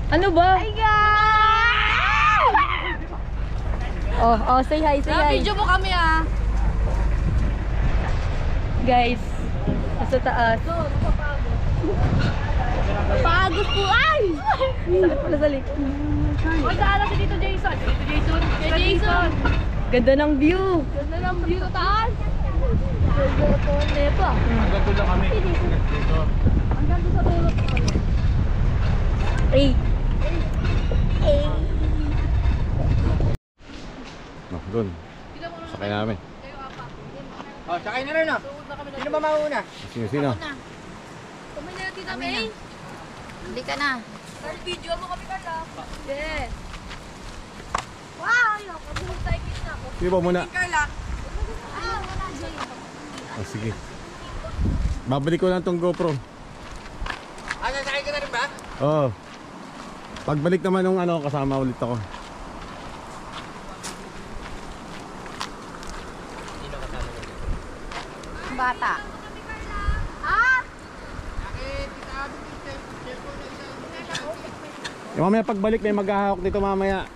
Ano ba? Hi guys! Oh, say hi, say hi. Video mo kami ah. Guys, nasa taas. Pagod po ay! Sakit pala sa likod. Oy, saan si Tito Jason? Tito Jason. Tito Jason. Ganda ng view. Ganda ng view sa taas. Nepa. Hanggang doon lang kami. Dito. Hanggang doon sa tulog. Ay. No, doon. Sakay namin. Oh, sakay na rin oh. Sino ba mauna? Sino? Kumain na Tita May. Hindi ka na. Video mo kami Carla. Yes. Wow, ayoko. Bumutay na ako. Sino ba muna? Carla. Oh, sige. Babalik ko lang tong GoPro. Ah, sasakay ka na rin ba? Oo. Pagbalik naman nung ano, kasama ulit ako. Bata. Ah! Mamaya pagbalik may maghahawak dito mamaya.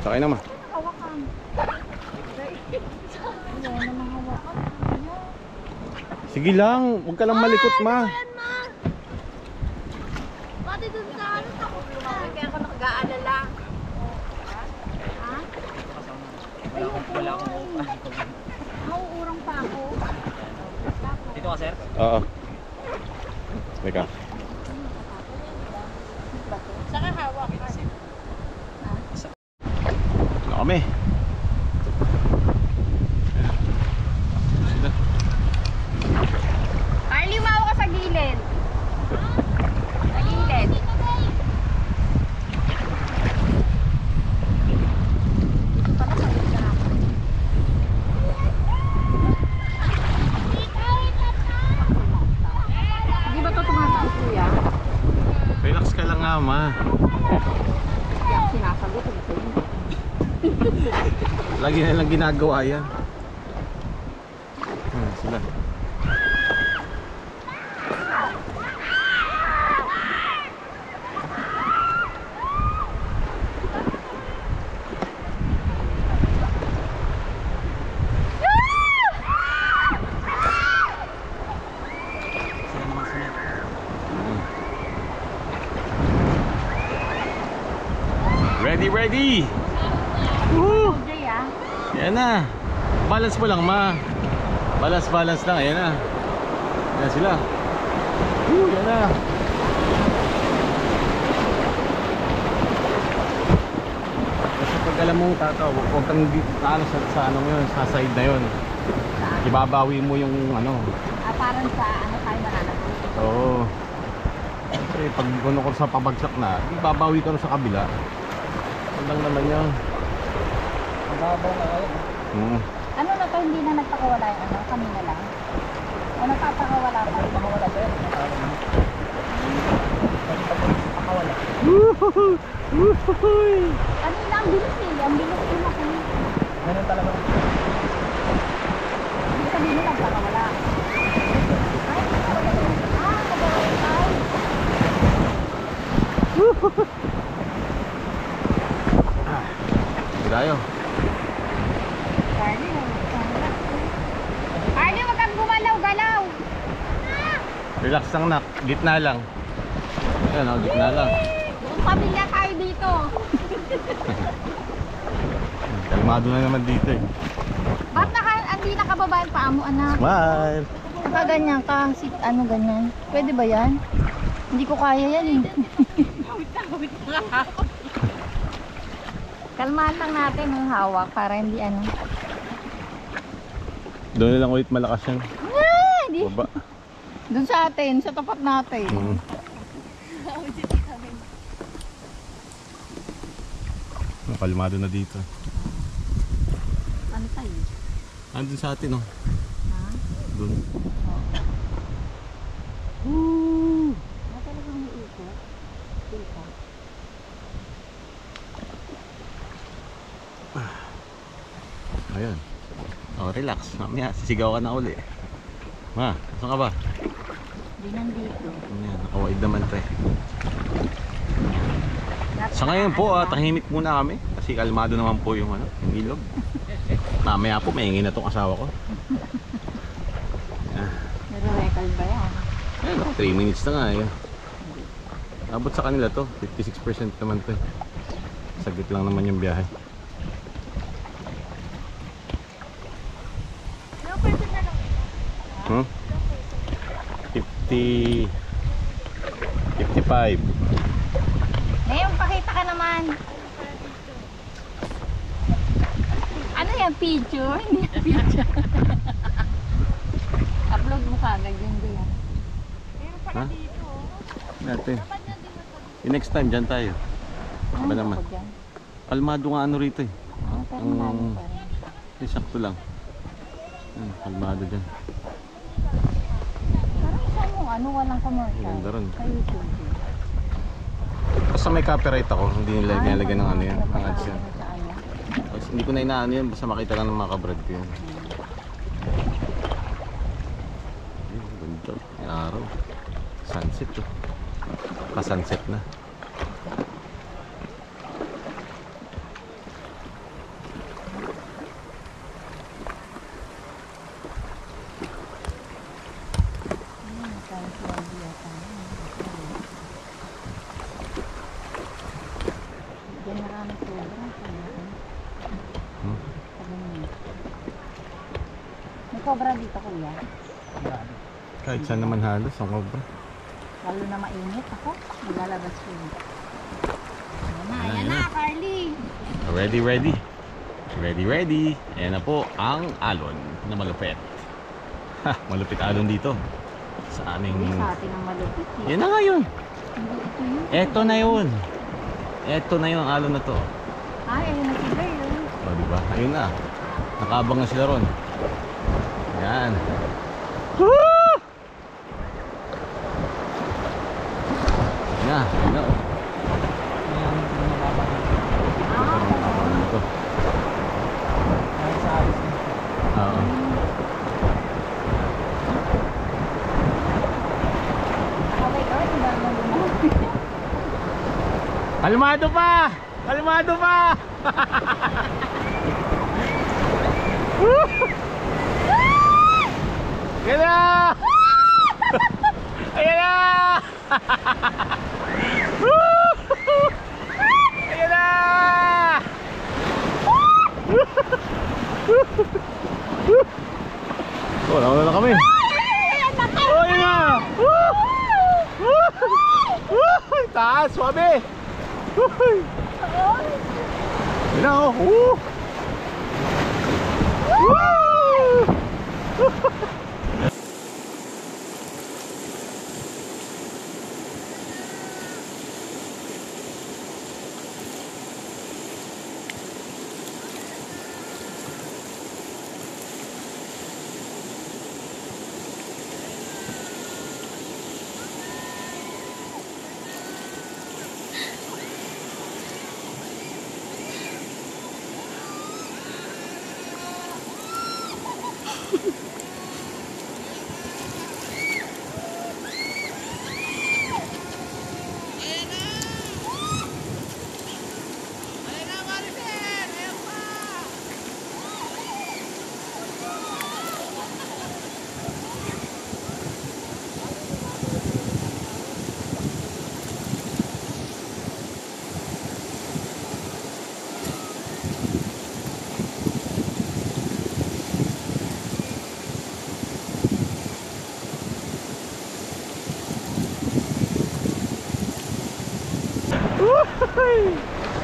Sakay na ma. Sige lang, huwag ka lang malikot ma. Pati dun sa ano ako lumawag kaya ako nag-aalala. Ha? Wala akong nauurang pa ako. Dito ka, sir? Oo. Teka. Saka hawak. Ano kami? Sila. Carly, umawa ka sa gilid. Sa gilid. Di ba ito tumataas, kuya? Relax ka lang nga ma. Hindi ako sinasagot. Lagi na lang ginagawa yan. Sila. Ready! Woo! Jay, ah. Yan na. Balance mo lang ma. Balance lang. Yan na. Yan sila. Yan na. Kasi pag alam mo tataw, huwag kang ano, sa ano yun, sa side na yun. Ibabawi mo yung ano. Ah, parang sa ano tayo mananap. Oo. Kasi pag ano ko sa pabagsak na, ibabawi ka na sa kabila. Yan lang naman yun. Mababaw na kayo. Ano na to, hindi na nagpakawala yung ano, kami na lang. O nagpapakawala pa rin. Makawala ba yun? Pakawala. Kanina ang bilis eh, ang bilis yun ako. Ganun talaga. Hindi sabihin nyo nagpakawala. Ay, nagpakawala. Tayo. Carly, Carly, wag kang gumalaw-galaw. Relax lang nak, gitna lang. Ayan o, gitna lang. Buong pamilya tayo dito. Kalmado na naman dito eh. Ba't hindi nakababa yung paa mo, anak? Smile! Nakaganyan ka, ano ganyan. Pwede ba yan? Hindi ko kaya yan eh. Kalmahan lang natin yung hawak para hindi ano. Doon na lang ulit malakas yan. Ah, di. Baba. Doon sa atin, sa tapat natin. Kalmado na dito. Ano tayo? Andun sa atin oh. Ha? Doon. Woo! Talagang may ikot. Dito. Ayun. Oh, relax. Mamaya, sisigaw ka na uli. Ma, saan ka ba? Di nandito. Ayan, nakawaid naman to eh. Sa ngayon po, tahimik muna kami. Kasi kalmado naman po yung, yung ilog. Mamaya po, maingin na tong asawa ko. Nare-recal ba yan? Ayun, 3 minutes na nga eh. Abot sa kanila to, 56% naman to eh. Saglit lang naman yung biyahe. Ilang person na lang? 50... 55. Ngayon, pakita ka naman. Ano yan? Picture? Hindi yan picture. Upload mo ka, ganyan yan. Ha? Natin. Yung next time, dyan tayo. Ba naman? Kalmado nga ano rito eh. Sakto lang. Kalmado dyan. Parang saan mo, walang commercial. Ganda ron. Sa YouTube. Basta may copyright ako, hindi nila nilalagyan ng ano yan, ng ads yan. Sa ano? Basta hindi ko na inaano yan, basta makita lang ng mga kabrad ko yan. Ayun, ganda. May araw. Sunset to. Pa-sunset na. Diyan na kami sobrang may cobra dito, kuya. Kahit saan naman halos, ang cobra. Lalo na mainit ako. Maglalabas yun. Ayan na, Carly. Ready, ready. Ready, ready. Ayan na po ang alon na malupit. Ha, malupit alon dito. Sa aming... Hindi sa atin ang malupit. Yan na nga yun. Hindi ito yun. Eto na yun. Eto na yun ang alon na to. Ay, ayun na si Girl. O, diba? Ayun na. Nakaabang na sila ron. Yan. Woo! Yan. Yan na. Ito. Oo. Okay, Girl. Hindi ba naman lumapit? Kalmado pa! Kalmado pa! Ayan na! Ayan na! Ayan na! Oh, nauna na kami. Oh, ayan na! Taas, swabe! Ayan na, oh! Woo!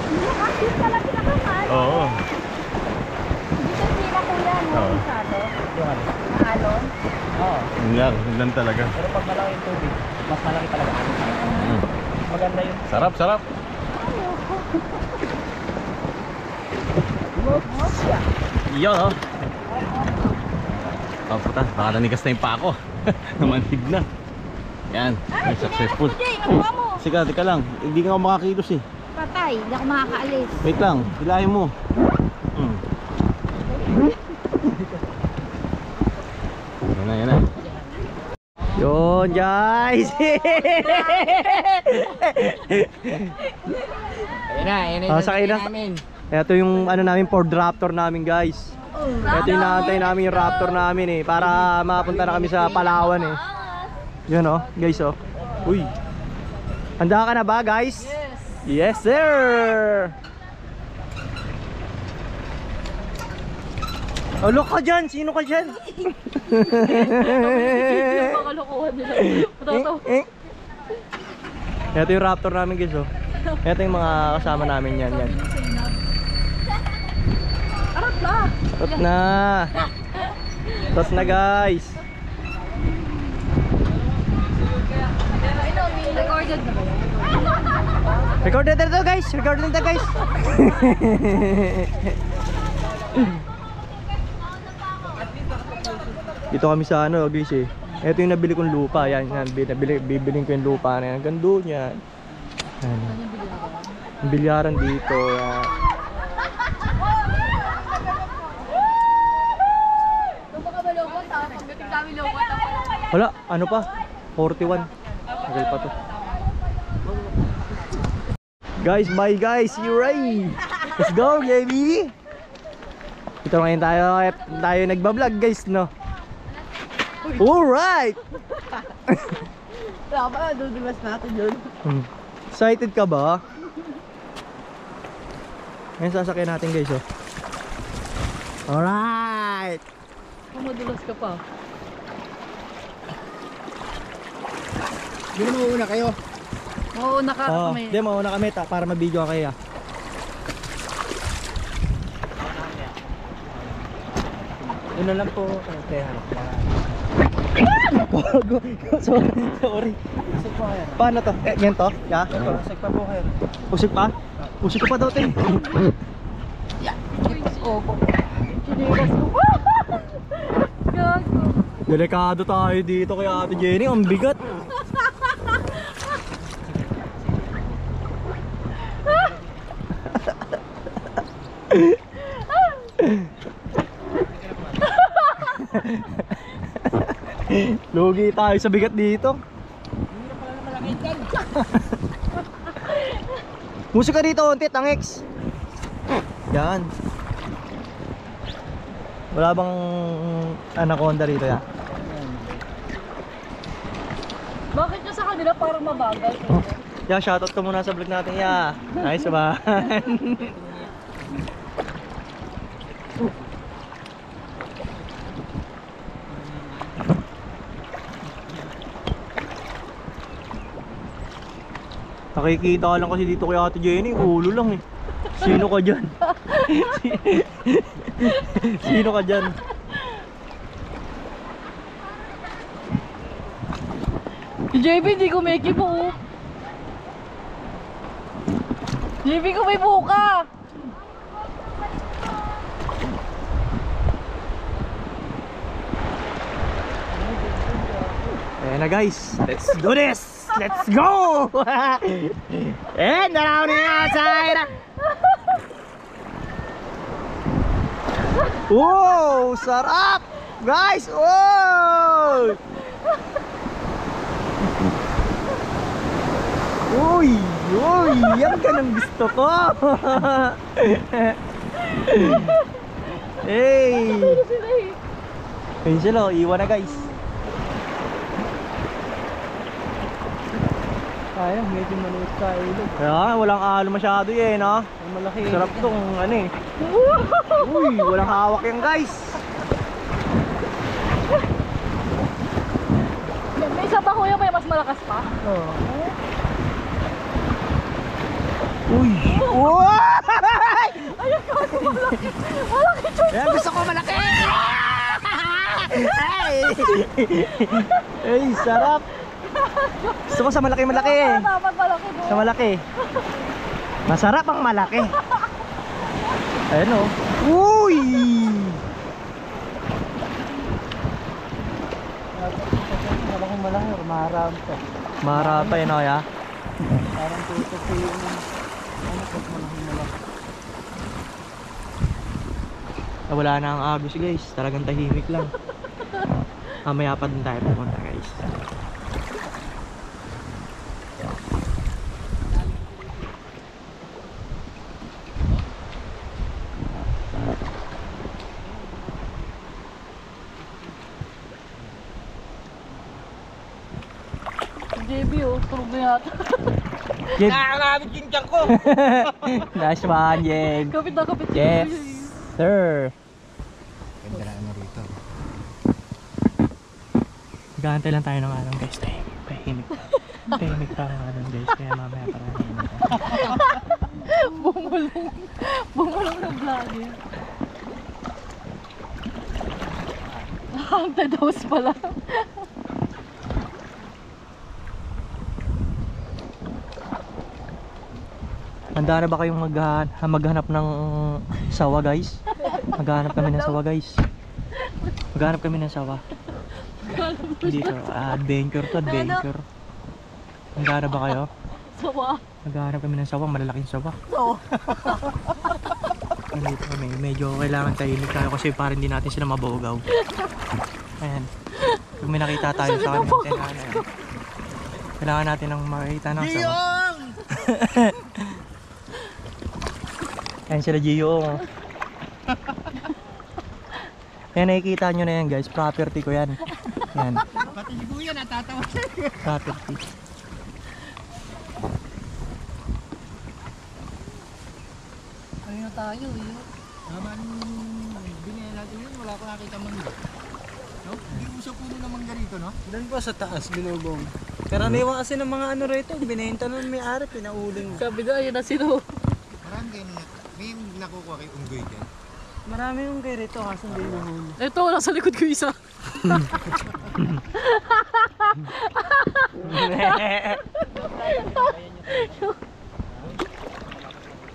Nakakit pala pinakaman. Oo. Dito sila, kuya, no? Oo. Masyado. Na alon. Yun lang talaga. Pero pag malaki yung tubig, mas malaki talaga. Maganda yun. Sarap, sarap. Yun, oh. Oh, puta, baka nanigas na yung pako. Namanhid na. Yan, ay, successful. Jay, nakuha mo. Sige, teka lang. Hindi ka makakilos eh. Patay, hindi ako makakaalis. Wait lang, hilahin mo. Yan na, yan na. Yun guys. Ayun na, Oh, sakay na. Ito yung ano namin, Ford Raptor namin guys. Ito yung naantay namin yung Raptor namin para mapunta na kami sa Palawan Yun guys Uy. Handa ka na ba guys? Yes sir. Oh, look ka dyan! Sino ka dyan? Pakalokohan nila. Ito yung Raptor namin guys Ito yung mga kasama namin yan. Arap na! Tot na! Tot na guys! Recorded na ba yan? Recorded na to guys! Recorded na to guys! Dito kami sa ano guys Ito yung nabili kong lupa. Yan, bibiling ko yung lupa na yan. Gando yan. Ang bilyaran dito. Yan. Wala, ano pa? 41. Tagal pa to. Guys, bye guys. See you right. Let's go, baby. Ito ngayon tayo nagbablog guys, no? Alright! Tama, dudulas natin yun. Excited ka ba? Ngayon sasakyan natin guys, Alright! Madulas ka pa. Hindi na mauuna kayo. Mauna ka kami. Hindi, mauna kami para mabidyo ka kaya. Yun na lang po. Sorry. Paano to? Ganito? Yeah? Usik pa po kayo. Usik pa? Usik ka pa daw tayo. Chinilas ko. Gago. Delikado tayo dito kay Ate Jenny. Ang bigat. Lugi tayo sa bigat dito. Musika dito, unti, tangex. Yan. Wala bang anaconda rito ya? Bakit ka sa kanila parang mabagal? Ya, shoutout ka muna sa vlog natin ya. Nice ba? Nakikita ka lang kasi dito kay Ate Jenny, ulo lang Sino ka dyan? Sino ka dyan? Si JB hindi ko may kibo. JB ko may buka. Ayan na guys, let's do this! Let's go! And down the outside! Wow! Sarap! Guys! Wow! Uy! Uy! Yan ka ng gusto ko! Hey! Ayun sila, iwan na guys. Ayun, medyo maliit sa ilog. Kaya walang alo masyado no? Malaki. Sarap tong ano Uy, walang hawak yan guys. May isa pa kuya, may mas malakas pa. Uy! Uy! Ayun ko, malaki. Malaki siya. Ayan, gusto ko malaki! Ay! Ay, sarap! Gusto ko sa malaki-malaki Dapat malaki mo. Sa malaki. Masarap ang malaki. Ayan Uy! Malaki, maharap pa. Maharap pa yun ya? Parang tutok ko yung wala na ang agos guys. Talagang tahimik lang. Mamaya pa din tayo pupunta guys. JB oh, tulog na yata. Jeb. Nakakalapit yung tiyan ko. Nice one, Jeb. Kapit na kapit. Yes, sir. Ganda na ano rito. Gantay lang tayo ng alon guys. Tahimik. Tahimik pa ang alon guys. Kaya mamaya para Bumulong. Bumulong ng vlogger. Haunted house pala. Handa na ba kayong maghanap ng sawa guys? Maghanap kami ng sawa guys. Maghanap kami ng sawa. Dito, adventure to adventure. Handa na ba kayo? Sawa. Maghanap kami ng sawa, malalaking sawa. Oo. Dito kami, medyo kailangan tahimik tayo kasi para hindi natin sila mabugaw. Ayan. Pag may nakita tayo sa kanila, kailangan natin ng makita ng sawa. Ayan sila Gio. Ayan, nakikita nyo na yan guys, property ko yan. Yan, Pati si Kuya natatawa siya. property. Ayun na tayo eh. Naman, binigyan natin yun. Wala ko nakita mangga. No? Hindi mo siya puno ng mangga rito, no? Doon pa sa taas, binubong. Karaniwan kasi ng mga ano rito, binenta nun may-ari, pinauling. Sabi na, ayun na sila. Marami kayo may nakukuha kay Unggoy dyan. Marami yung kay rito, kaso hindi yung Ito, nasa likod ko isa.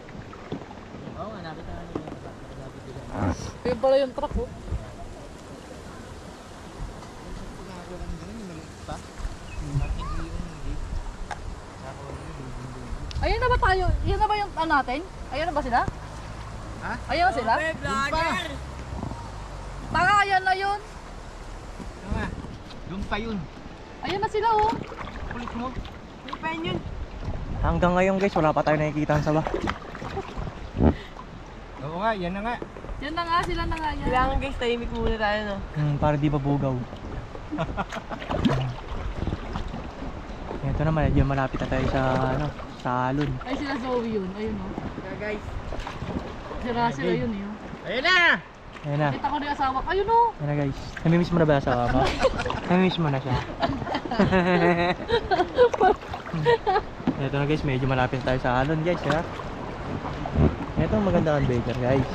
Oo, nakita natin yun. Ayun pala yung truck oh. Ginagawa lang ganun, yung maliit pa. Bakit yung hindi? Ayun na ba tayo? Yan na ba yung natin? Ayun na ba sila? Ha? Ayun na sila? Taka, ayan na yun. Doon pa yun. Ayun na sila oh. Kulit mo. May pa yun. Hanggang ngayon guys, wala pa tayo nakikita ang sawa. Oo nga, yan na nga. Yan na nga, sila na nga yan. Kailangan guys, tahimik muna tayo, no? Para di mabugaw. Ito na, medyo malapit na tayo sa ano, sa alon. Ay, sila Zoe yun. Ayun oh. Yeah, guys. Si Russell ayun eh. Oh. Ayun na! Ayan na. Kita ko na yung asawa ko. Ayun oh. Ayan na guys. Namimiss mo na ba sa mo? Namimiss mo na siya. Ito na guys, medyo malapit tayo sa alon guys ha. Ito maganda ang baker guys.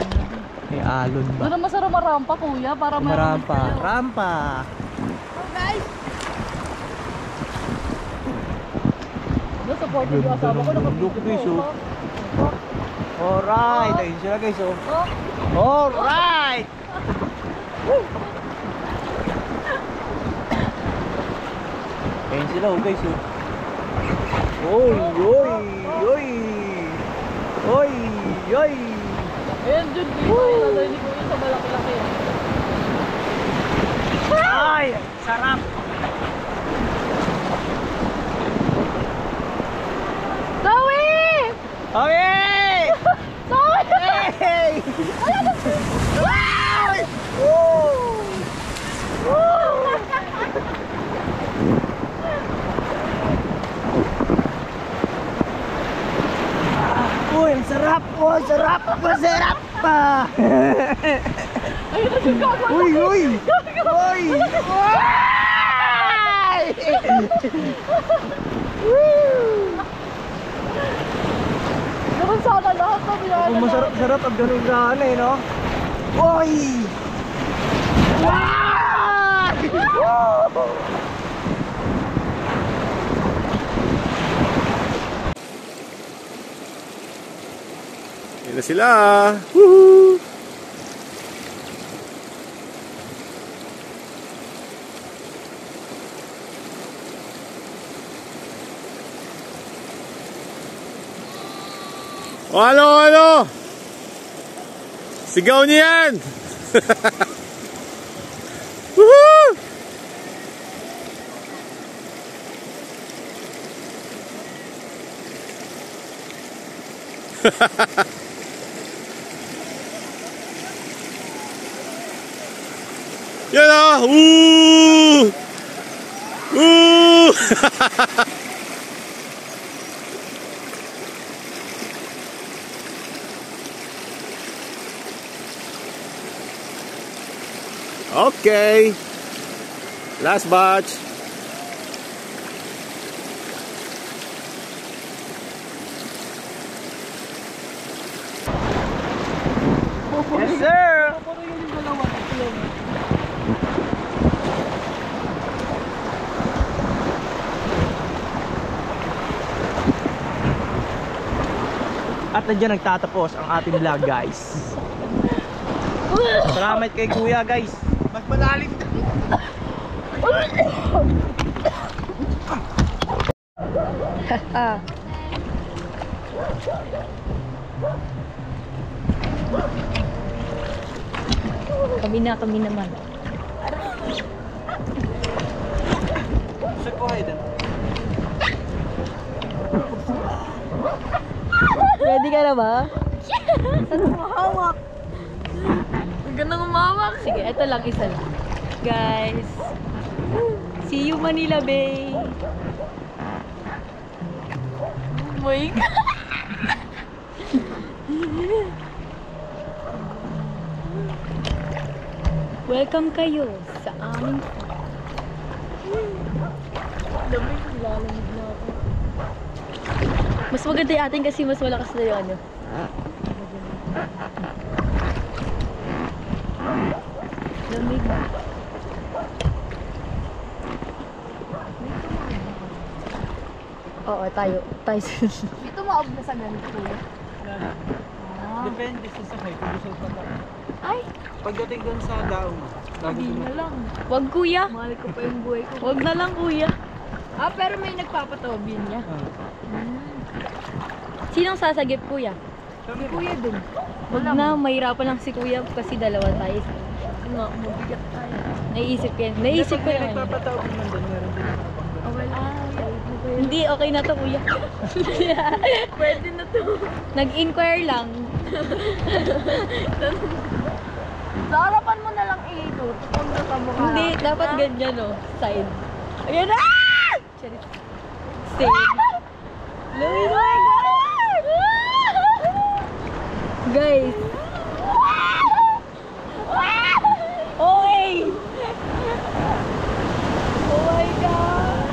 May alon ba? Doon naman sa Ramaramba kuya para may Rampa. Rampa. Doon support yung asawa ko. Look guys oh. Alright. Ayun sila guys oh. Oh, Alright. Ayun sila oh guys oh. Oy, oy, oy. Oy, oy. ayan dyan dito. Ayun na ni kuya sa malaki-laki. Ay, sarap. Zoe! Okay. Zoe! Hey! Wow! Woo! Uy, ang sarap! Oh, sarap! Masarap pa! Ayun na siya gagawin. Uy, uy! Uy! Naman sana lahat na binala. Ang masarap-sarap pag ganun gana eh, no? Uy! Wow! Yan na sila. Woohoo! O ano? Sigaw niyo yan! Woohoo! Yan ah! Woo! Woo! Okay. Last batch. Yes, sir! Puro yun yung dalawa. Yun. At nandiyan nagtatapos ang ating vlog, guys. Salamat kay Kuya, guys. Magmalalim ka. Kami naman. Sa ko ay din. Ready ka na ba? Saan humahawak? Huwag ka nang humawak. Sige, ito lang, isa lang. Guys, see you Manila Bay. Oh my God. Welcome kayo sa aming Lamig, lalamig na ako. mas maganda yung atin kasi mas malakas na yung ano. Lamig. Oo, tayo. Ito maob na sa ganito. Kuya. Depende sa sakay kung gusto pa ka. Ay, Pagdating doon sa daong, hindi na lang. Wag kuya. Mahal ko pa yung buhay ko. Wag na lang kuya. Ah, pero may nagpapatawabin niya. Sinong sasagip kuya? Si kuya dun. Wag na, mahirapan lang si kuya kasi dalawa tayo. Nga, mabigat tayo. Naisip ko May lang. nagpapatawag naman doon, meron din mga Ah, wala. Hindi, okay na to kuya. Pwede na to. Nag-inquire lang. Sa harapan mo na lang iikot. Kung nasa mukha. Hindi, dapat ganyan oh. Side. Ayan na! Charit. Stay. Oh my God! Guys. Okay. Oh my God.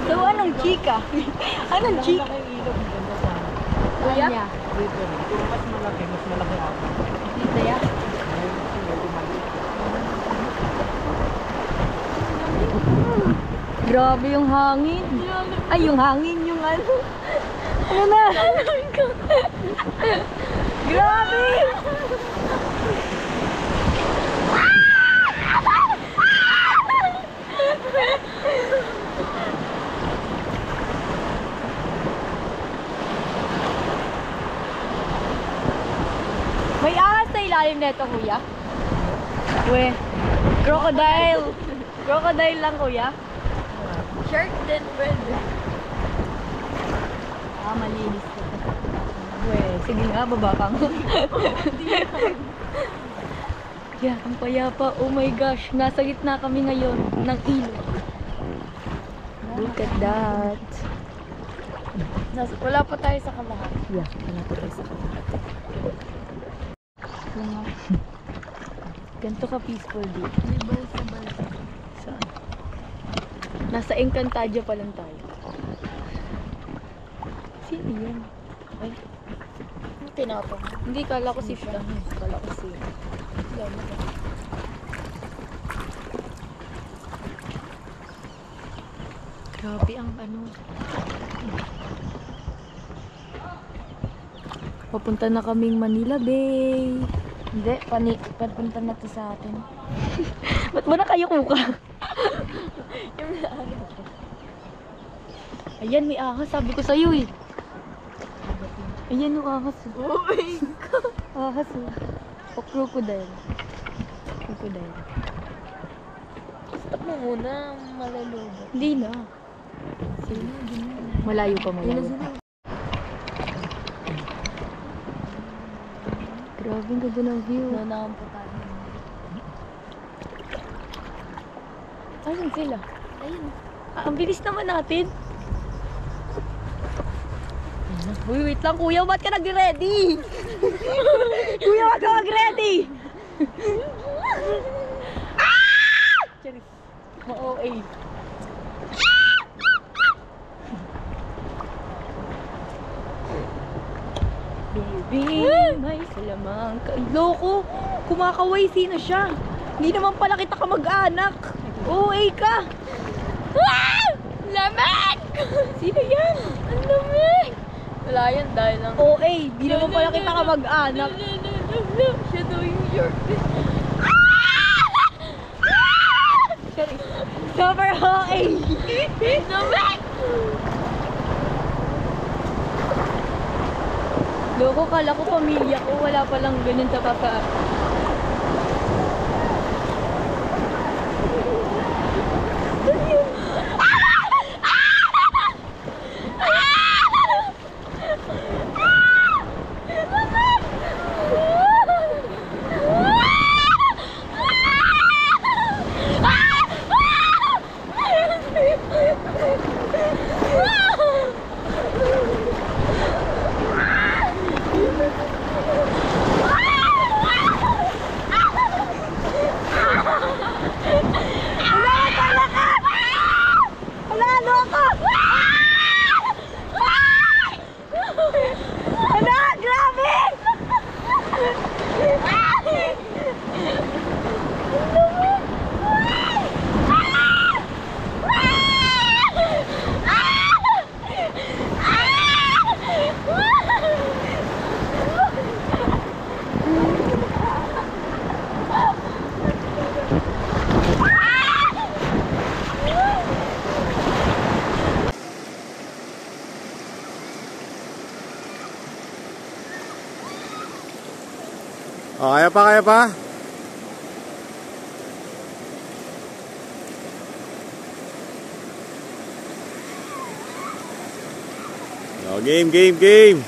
So, anong chika? Anong chika? Kuya? dito. Kung mas malaki ako. Dito ya? Grabe yung hangin. Ay, yung hangin, yung ano. Ano na? Grabe! May ahas sa ilalim nito, kuya. We, crocodile. Crocodile lang, kuya. Shark din pwede. Ah, malinis ko. We, sige nga, baba ka mo. Yeah, ang payapa. Oh my gosh, nasa gitna kami ngayon ng ilog. Look at that. Wala pa tayo sa kalahati. Yeah, wala pa tayo sa kalahati. Ganito ka peaceful dito. May balsa. Saan? Nasa Encantadia pa lang tayo. Sino yan? Ay, Tinapang. hindi, kala ko si Fla. Kala ko si... Grabe ang ano. Papunta na kaming Manila Bay. Hindi, papunta na to sa atin. Ba't ba na kayo kuka? Ayan, may ahas. Sabi ko sa'yo eh. Ayan yung ahas. Oh my God. Ahas eh. O crocodile. ko dahil. Stop mo muna, malulubo. Hindi na. Malayo pa, malayo. Grabe, ang ganda ng view. Nanakam po tayo. Ayun sila. Ayun. Ang bilis naman natin. Uy, wait lang kuya, ba't ka nag-ready? Kuya, ba't ka mag-ready? Charis. Ma-OA. Baby, may salamang loko. Kumakaway, sino siya? Hindi naman pala kita kamag-anak. OA ka. Ah! Lamig! Sino yan? Ang lamig! Wala yan dahil lang. OA, hindi naman pala kita kamag-anak. Siya daw yung York. Charis. Super OA. Lamig! Loko, kala ko pamilya ko. Wala palang ganyan sa kaka. Oh, kaya pa, kaya pa. Oh, game, game, game.